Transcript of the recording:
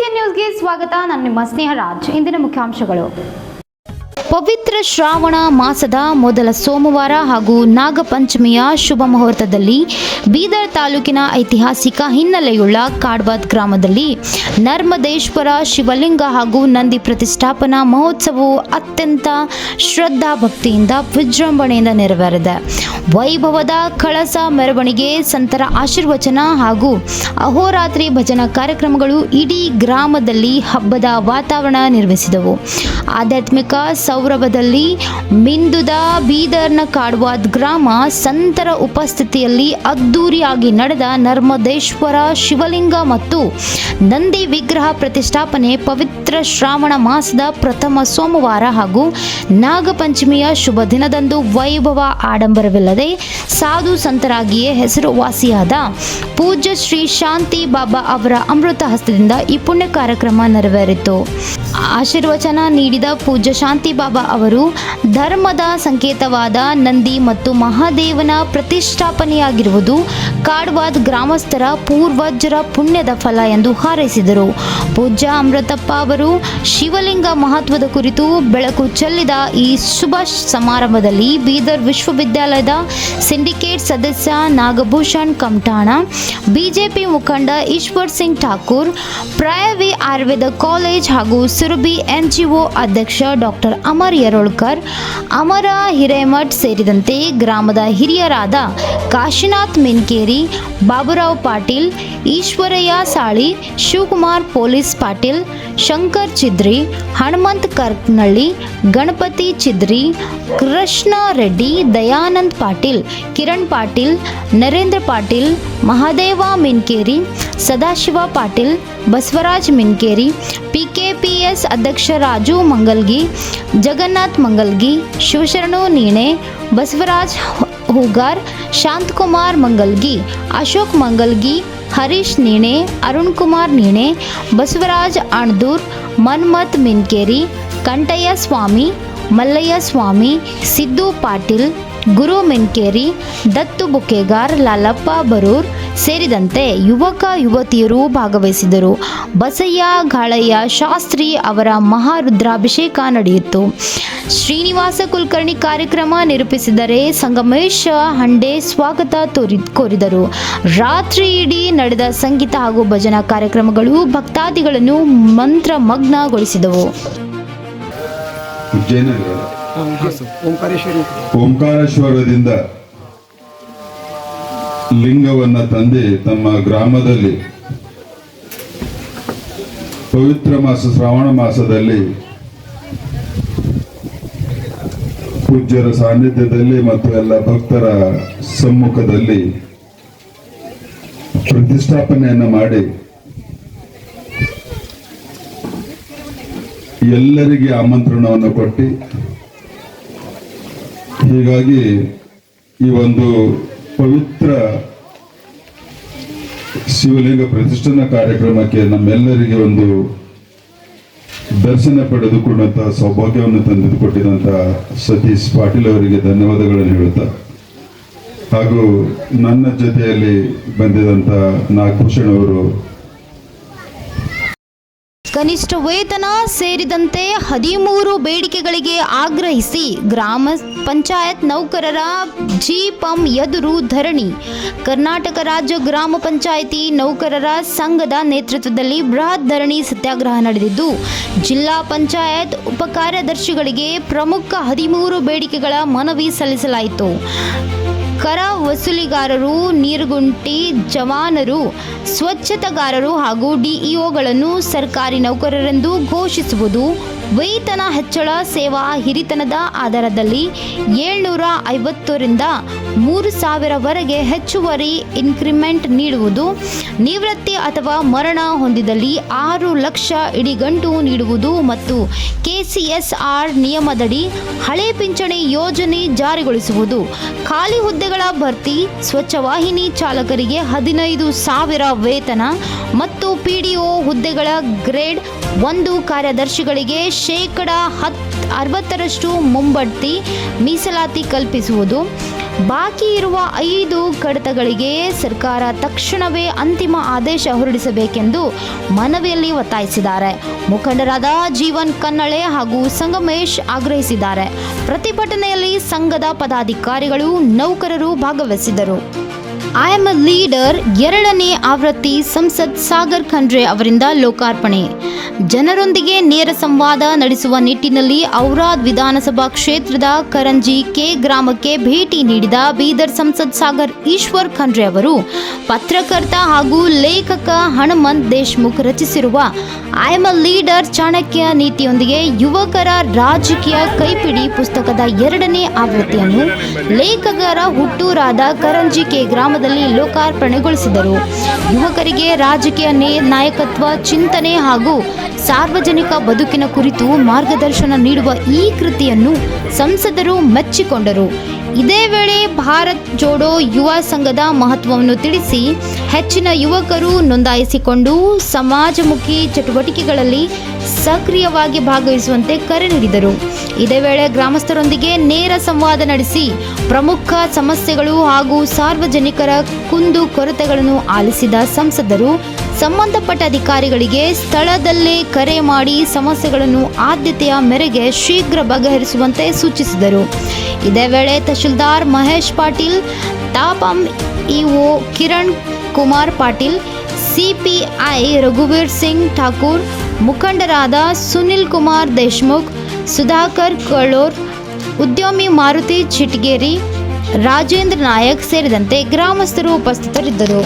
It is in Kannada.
KCN ನ್ಯೂಸ್ಗೆ ಸ್ವಾಗತ. ನಾನು ನಿಮ್ಮ ಸ್ನೇಹರಾಜ್. ಇಂದಿನ ಮುಖ್ಯಾಂಶಗಳು. ಪವಿತ್ರ ಶ್ರಾವಣ ಮಾಸದ ಮೊದಲ ಸೋಮವಾರ ಹಾಗೂ ನಾಗಪಂಚಮಿಯ ಶುಭ ಮುಹೂರ್ತದಲ್ಲಿ ಬೀದರ್ ತಾಲೂಕಿನ ಐತಿಹಾಸಿಕ ಹಿನ್ನೆಲೆಯುಳ್ಳ ಕಾಡ್ವಾದ್ ಗ್ರಾಮದಲ್ಲಿ ನರ್ಮದೇಶ್ವರ ಶಿವಲಿಂಗ ಹಾಗೂ ನಂದಿ ಪ್ರತಿಷ್ಠಾಪನಾ ಮಹೋತ್ಸವವು ಅತ್ಯಂತ ಶ್ರದ್ಧಾ ಭಕ್ತಿಯಿಂದ ವಿಜೃಂಭಣೆಯಿಂದ ನೆರವೇರಿದೆ. ವೈಭವದ ಕಳಸ ಮೆರವಣಿಗೆ, ಸಂತರ ಆಶೀರ್ವಚನ ಹಾಗೂ ಅಹೋರಾತ್ರಿ ಭಜನಾ ಕಾರ್ಯಕ್ರಮಗಳು ಇಡೀ ಗ್ರಾಮದಲ್ಲಿ ಹಬ್ಬದ ವಾತಾವರಣ ನಿರ್ಮಿಸಿದವು. ಆಧ್ಯಾತ್ಮಿಕ ಸೌರಭದಲ್ಲಿ ಮಿಂದುದ ಬೀದರ್ನ ಕಾಡ್ವಾದ್ ಗ್ರಾಮ ಸಂತರ ಉಪಸ್ಥಿತಿಯಲ್ಲಿ ಅದ್ದೂರಿಯಾಗಿ ನಡೆದ ನರ್ಮದೇಶ್ವರ ಶಿವಲಿಂಗ ಮತ್ತು ನಂದಿ ವಿಗ್ರಹ ಪ್ರತಿಷ್ಠಾಪನೆ, ಪವಿತ್ರ ಶ್ರಾವಣ ಮಾಸದ ಪ್ರಥಮ ಸೋಮವಾರ ಹಾಗೂ ನಾಗಪಂಚಮಿಯ ಶುಭ ದಿನದಂದು ವೈಭವ ಆಡಂಬರವಿಲ್ಲದೆ ಸಾಧು ಸಂತರಾಗಿಯೇ ಹೆಸರುವಾಸಿಯಾದ ಪೂಜ್ಯ ಶ್ರೀ ಶಾಂತಿ ಬಾಬಾ ಅವರ ಅಮೃತ ಹಸ್ತದಿಂದ ಈ ಪುಣ್ಯ ಕಾರ್ಯಕ್ರಮ ನೆರವೇರಿತು. ಆಶೀರ್ವಚನ ನೀಡಿದ ಪೂಜ್ಯ ಶಾಂತಿ ಬಾಬಾ ಅವರು ಧರ್ಮದ ಸಂಕೇತವಾದ ನಂದಿ ಮತ್ತು ಮಹಾದೇವನ ಪ್ರತಿಷ್ಠಾಪನೆಯಾಗಿರುವುದು ಕಾಡ್ವಾದ್ ಗ್ರಾಮಸ್ಥರ ಪೂರ್ವಜರ ಪುಣ್ಯದ ಫಲ ಎಂದು ಹಾರೈಸಿದರು. ಪೂಜ್ಯ ಅಮೃತಪ್ಪ ಅವರು ಶಿವಲಿಂಗ ಮಹತ್ವದ ಕುರಿತು ಬೆಳಕು ಚೆಲ್ಲಿದ ಈ ಶುಭ ಸಮಾರಂಭದಲ್ಲಿ ಬೀದರ್ ವಿಶ್ವವಿದ್ಯಾಲಯದ ಸಿಂಡಿಕೇಟ್ ಸದಸ್ಯ ನಾಗಭೂಷಣ್ ಕಮಠಾಣ, ಬಿಜೆಪಿ ಮುಖಂಡ ಈಶ್ವರ್ ಸಿಂಗ್ ಠಾಕೂರ್, ಪ್ರಾಯವಿ ಆಯುರ್ವೇದ ಕಾಲೇಜ್ ಹಾಗೂ ಸುರಭಿ NGO ಅಧ್ಯಕ್ಷ ಡಾಕ್ಟರ್ ಅಮರ್ ಯರೋಳ್ಕರ್, ಅಮರ ಹಿರೇಮಠ್ ಸೇರಿದಂತೆ ಗ್ರಾಮದ ಹಿರಿಯರಾದ ಕಾಶಿನಾಥ್ ಮಿನ್ಕೇರಿ, ಬಾಬುರಾವ್ ಪಾಟೀಲ್, ಈಶ್ವರಯ್ಯ ಸಾಳಿ, ಶಿವಕುಮಾರ್ ಪೊಲೀಸ್ ಪಾಟೀಲ್, ಶಂಕರ್ ಚಿದ್ರಿ, ಹನುಮಂತ್ ಕರ್ಕನಳ್ಳಿ, ಗಣಪತಿ ಚಿದ್ರಿ, ಕೃಷ್ಣ ರೆಡ್ಡಿ, ದಯಾನಂದ್ ಪಾಟೀಲ್, ಕಿರಣ್ ಪಾಟೀಲ್, ನರೇಂದ್ರ ಪಾಟೀಲ್, ಮಹಾದೇವ ಮಿನ್ಕೇರಿ, ಸದಾಶಿವ ಪಾಟೀಲ್, ಬಸವರಾಜ್ ಮಿನ್ಕೇರಿ, PKPS ಅಧ್ಯಕ್ಷ ರಾಜು ಮಂಗಲ್ಗಿ, ಜಗನ್ನಾಥ್ ಮಂಗಲ್ಗಿ, ಶಿವಶರಣು ನೀಣೆ, ಬಸವರಾಜ್ ಹೂಗಾರ್, ಶಾಂತಕುಮಾರ್ ಮಂಗಲ್ಗಿ, ಅಶೋಕ್ ಮಂಗಲ್ಗಿ, ಹರೀಶ್ ನೀಣೆ, ಅರುಣ್ ಕುಮಾರ್ ನೀಣೆ, ಬಸವರಾಜ್ ಅಣದೂರ್, ಮನ್ಮಥ್ ಮಿನ್ಕೇರಿ, ಕಂಠಯ್ಯ ಸ್ವಾಮಿ, ಮಲ್ಲಯ್ಯ ಸ್ವಾಮಿ, ಸಿದ್ದು ಪಾಟೀಲ್, ಗುರು ಮಿನ್ಕೇರಿ, ದತ್ತು ಬುಕ್ಕೇಗಾರ್, ಲಾಲಪ್ಪ ಬರೂರ್ ಸೇರಿದಂತೆ ಯುವಕ ಯುವತಿಯರು ಭಾಗವಹಿಸಿದರು. ಬಸಯ್ಯ ಗಾಳಯ್ಯ ಶಾಸ್ತ್ರಿ ಅವರ ಮಹಾರುದ್ರಾಭಿಷೇಕ ನಡೆಯಿತು. ಶ್ರೀನಿವಾಸ ಕುಲಕರ್ಣಿ ಕಾರ್ಯಕ್ರಮ ನಿರೂಪಿಸಿದರೆ ಸಂಗಮೇಶ್ ಹಂಡೆ ಸ್ವಾಗತ ಕೋರಿದರು. ರಾತ್ರಿ ಇಡೀ ನಡೆದ ಸಂಗೀತ ಹಾಗೂ ಭಜನಾ ಕಾರ್ಯಕ್ರಮಗಳು ಭಕ್ತಾದಿಗಳನ್ನು ಮಂತ್ರಮಗ್ನಗೊಳಿಸಿದವು. ಓಂಕಾರೇಶ್ವರದಿಂದ ಲಿಂಗವನ್ನು ತಂದೆ ತಮ್ಮ ಗ್ರಾಮದಲ್ಲಿ ಪವಿತ್ರ ಮಾಸ ಶ್ರಾವಣ ಮಾಸದಲ್ಲಿ ಪೂಜ್ಯರ ಸಾನ್ನಿಧ್ಯದಲ್ಲಿ ಮತ್ತು ಎಲ್ಲ ಭಕ್ತರ ಸಮ್ಮುಖದಲ್ಲಿ ಪ್ರತಿಷ್ಠಾಪನೆಯನ್ನು ಮಾಡಿ ಎಲ್ಲರಿಗೆ ಆಮಂತ್ರಣವನ್ನು ಕೊಟ್ಟು, ಹೀಗಾಗಿ ಈ ಒಂದು ಪವಿತ್ರ ಶಿವಲಿಂಗ ಪ್ರತಿಷ್ಠಾನ ಕಾರ್ಯಕ್ರಮಕ್ಕೆ ನಮ್ಮೆಲ್ಲರಿಗೆ ಒಂದು ದರ್ಶನ ಪಡೆದುಕೊಂಡಂತಹ ಸೌಭಾಗ್ಯವನ್ನು ತಂದುಕೊಟ್ಟಿದಂತಹ ಸತೀಶ್ ಪಾಟೀಲ್ ಅವರಿಗೆ ಧನ್ಯವಾದಗಳನ್ನು ಹೇಳುತ್ತಾ, ಹಾಗೂ ನನ್ನ ಜೊತೆಯಲ್ಲಿ ಬಂದಿದಂತ ನಾಗಭೂಷಣ್ ಅವರು ಕನಿಷ್ಠ ವೇತನ ಸೇರಿದಂತೆ 13 ಬೇಡಿಕೆಗಳಿಗೆ ಆಗ್ರಹಿಸಿ ಗ್ರಾಮ ಪಂಚಾಯತ್ ನೌಕರರ ಜಿಪಂ ಎದುರು ಧರಣಿ. ಕರ್ನಾಟಕ ರಾಜ್ಯ ಗ್ರಾಮ ಪಂಚಾಯಿತಿ ನೌಕರರ ಸಂಘದ ನೇತೃತ್ವದಲ್ಲಿ ಬೃಹತ್ ಧರಣಿ ಸತ್ಯಾಗ್ರಹ ನಡೆದಿದ್ದು, ಜಿಲ್ಲಾ ಪಂಚಾಯತ್ ಉಪಕಾರ್ಯದರ್ಶಿಗಳಿಗೆ ಪ್ರಮುಖ 13 ಬೇಡಿಕೆಗಳ ಮನವಿ ಸಲ್ಲಿಸಲಾಯಿತು. ಕರ ವಸೂಲಿಗಾರರು, ನೀರುಗುಂಟಿ ಜವಾನರು, ಸ್ವಚ್ಛತೆಗಾರರು ಹಾಗೂ DEOಗಳನ್ನು ಸರ್ಕಾರಿ ನೌಕರರೆಂದು ಘೋಷಿಸುವುದು, ವೇತನ ಹೆಚ್ಚಳ ಸೇವಾ ಹಿರಿತನದ ಆಧಾರದಲ್ಲಿ 750ರಿಂದ 3000ವರೆಗೆ ಹೆಚ್ಚುವರಿ ಇನ್ಕ್ರಿಮೆಂಟ್ ನೀಡುವುದು, ನಿವೃತ್ತಿ ಅಥವಾ ಮರಣ ಹೊಂದಿದಲ್ಲಿ 6 ಲಕ್ಷ ಇಡಿಗಂಟು ನೀಡುವುದು ಮತ್ತು KCSR ನಿಯಮದಡಿ ಹಳೆ ಪಿಂಚಣಿ ಯೋಜನೆ ಜಾರಿಗೊಳಿಸುವುದು, ಖಾಲಿ ಹುದ್ದೆಗಳ ಭರ್ತಿ, ಸ್ವಚ್ಛವಾಹಿನಿ ಚಾಲಕರಿಗೆ 15,000 ವೇತನ ಮತ್ತು PDO ಹುದ್ದೆಗಳ ಗ್ರೇಡ್ 1 ಕಾರ್ಯದರ್ಶಿಗಳಿಗೆ 60% ಮುಂಬಡ್ತಿ ಮೀಸಲಾತಿ ಕಲ್ಪಿಸುವುದು, ಬಾಕಿ ಇರುವ 5 ಕಡತಗಳಿಗೆ ಸರ್ಕಾರ ತಕ್ಷಣವೇ ಅಂತಿಮ ಆದೇಶ ಹೊರಡಿಸಬೇಕೆಂದು ಮನವಿಯಲ್ಲಿ ಒತ್ತಾಯಿಸಿದ್ದಾರೆ. ಮುಖಂಡರಾದ ಜೀವನ್ ಕನ್ನಳೆ ಹಾಗೂ ಸಂಗಮೇಶ್ ಆಗ್ರಹಿಸಿದ್ದಾರೆ. ಪ್ರತಿಭಟನೆಯಲ್ಲಿ ಸಂಘದ ಪದಾಧಿಕಾರಿಗಳು, ನೌಕರರು ಭಾಗವಹಿಸಿದರು. ಐ ಆಮ್ ಅ ಲೀಡರ್ 2ನೇ ಆವೃತ್ತಿ ಸಂಸದ್ ಸಾಗರ್ ಖಂಡ್ರೆ ಅವರಿಂದ ಲೋಕಾರ್ಪಣೆ. ಜನರೊಂದಿಗೆ ನೇರ ಸಂವಾದ ನಡೆಸುವ ನಿಟ್ಟಿನಲ್ಲಿ ಔರಾದ್ ವಿಧಾನಸಭಾ ಕ್ಷೇತ್ರದ ಕರಂಜಿ ಕೆ ಗ್ರಾಮಕ್ಕೆ ಭೇಟಿ ನೀಡಿದ ಬೀದರ್ ಸಂಸದ್ ಸಾಗರ್ ಈಶ್ವರ್ ಖಂಡ್ರೆ ಅವರು ಪತ್ರಕರ್ತ ಹಾಗೂ ಲೇಖಕ ಹನುಮಂತ್ ದೇಶ್ಮುಖ್ ರಚಿಸಿರುವ I am a leader Chanakya ನೀತಿಯೊಂದಿಗೆ ಯುವಕರ ರಾಜಕೀಯ ಕೈಪಿಡಿ ಪುಸ್ತಕದ 2ನೇ ಆವೃತ್ತಿಯನ್ನು ಲೇಖಕರ ಹುಟ್ಟೂರಾದ ಕರಂಜಿ ಕೆ ಗ್ರಾಮದಲ್ಲಿ ಲೋಕಾರ್ಪಣೆಗೊಳಿಸಿದರು. ಯುವಕರಿಗೆ ರಾಜಕೀಯ ನಾಯಕತ್ವ ಚಿಂತನೆ ಹಾಗೂ ಸಾರ್ವಜನಿಕ ಬದುಕಿನ ಕುರಿತು ಮಾರ್ಗದರ್ಶನ ನೀಡುವ ಈ ಕೃತಿಯನ್ನು ಸಂಸದರು ಮೆಚ್ಚಿಕೊಂಡರು. ಇದೇ ವೇಳೆ ಭಾರತ್ ಜೋಡೋ ಯುವ ಸಂಘದ ಮಹತ್ವವನ್ನು ತಿಳಿಸಿ ಹೆಚ್ಚಿನ ಯುವಕರು ನೋಂದಾಯಿಸಿಕೊಂಡು ಸಮಾಜಮುಖಿ ಚಟುವಟಿಕೆಗಳಲ್ಲಿ ಸಕ್ರಿಯವಾಗಿ ಭಾಗವಹಿಸುವಂತೆ ಕರೆ ನೀಡಿದರು. ಇದೇ ವೇಳೆ ಗ್ರಾಮಸ್ಥರೊಂದಿಗೆ ನೇರ ಸಂವಾದ ನಡೆಸಿ ಪ್ರಮುಖ ಸಮಸ್ಯೆಗಳು ಹಾಗೂ ಸಾರ್ವಜನಿಕರ ಕುಂದು ಕೊರತೆಗಳನ್ನು ಆಲಿಸಿದ ಸಂಸದರು ಸಂಬಂಧಪಟ್ಟ ಅಧಿಕಾರಿಗಳಿಗೆ ಸ್ಥಳದಲ್ಲೇ ಕರೆ ಮಾಡಿ ಸಮಸ್ಯೆಗಳನ್ನು ಆದ್ಯತೆಯ ಮೇರೆಗೆ ಶೀಘ್ರ ಬಗೆಹರಿಸುವಂತೆ ಸೂಚಿಸಿದರು. ಇದೇ ವೇಳೆ ತಹಶೀಲ್ದಾರ್ ಮಹೇಶ್ ಪಾಟೀಲ್, ತಾಪಂ ಇಒ ಕಿರಣ್ ಕುಮಾರ್ ಪಾಟೀಲ್, ಸಿಪಿಐ ರಘುವೀರ್ ಸಿಂಗ್ ಠಾಕೂರ್, ಮುಖಂಡರಾದ ಸುನಿಲ್ ಕುಮಾರ್ ದೇಶ್ಮುಖ್, ಸುಧಾಕರ್ ಕಳ್ಳೂರ್, ಉದ್ಯಮಿ ಮಾರುತಿ ಚಿಟ್ಗೇರಿ, ರಾಜೇಂದ್ರ ನಾಯಕ್ ಸೇರಿದಂತೆ ಗ್ರಾಮಸ್ಥರು ಉಪಸ್ಥಿತರಿದ್ದರು.